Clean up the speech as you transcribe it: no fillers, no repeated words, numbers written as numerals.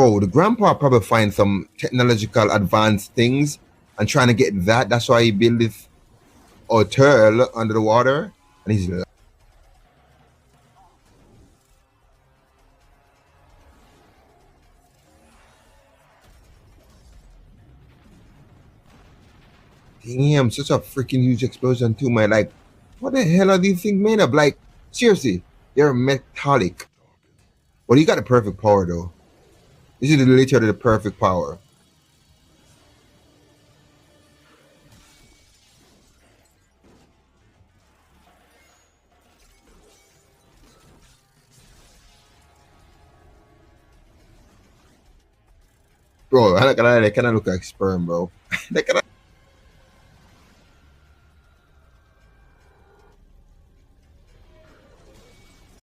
Bro, the grandpa probably find some technological advanced things and trying to get that. That's why he built this hotel under the water. And he's like, damn, such a freaking huge explosion too, man. Like, what the hell are these things made of? Like, seriously, they're metallic. Well, you got the perfect power though. This is literally the perfect power. Bro, I'm not gonna lie, they kind of look like sperm, bro. They kind